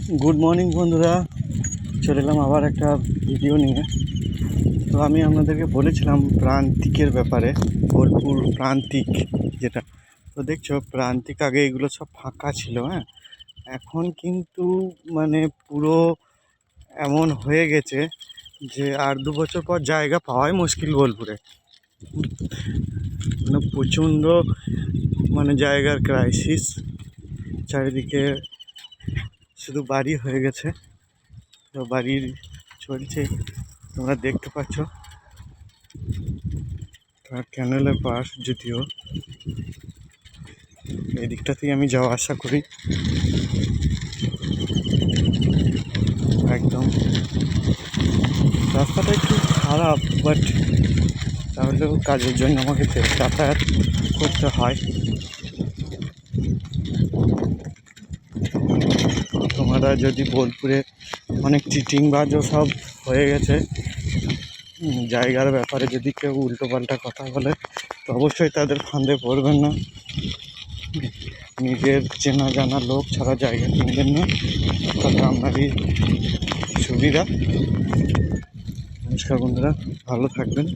Good morning বন্ধুরা, চলে এলাম আবার একটা ভিডিও নিয়ে। তো আমি আপনাদেরকে বলেছিলাম প্রান্তিকের ব্যাপারে, বোলপুর প্রান্তিক যেটা। তো দেখছো প্রান্তিক আগে এগুলো সব ফাঁকা ছিল, হ্যাঁ। এখন কিন্তু মানে পুরো এমন হয়ে গেছে যে আর 2 বছর পর জায়গা পাওয়াই মুশকিল বোলপুরে। মানে প্রচণ্ড মানে জায়গার ক্রাইসিস, চারিদিকে শুধু বাড়ি হয়ে গেছে। তো বাড়ির চলছে, তোমরা দেখতে পাচ্ছ। ক্যানেলের পাশ, যদিও এই দিকটা থেকে আমি যাওয়া আসা করি। একদম রাস্তাটা একটু খারাপ, বাট তাহলেও কাজের জন্য আমাকে যাতায়াত করতে হয়। তোমরা যদি বোলপুরে অনেক চিটিংবাজও সব হয়ে গেছে, জায়গার ব্যাপারে যদি কেউ উল্টোপাল্টা কথা বলে তো অবশ্যই তাদের ফাঁদে পড়বেন না। নিজের চেনা জানা লোক ছাড়া জায়গা কিনবেন না, তাতে আপনারই সুবিধা। নমস্কার বন্ধুরা, ভালো থাকবেন।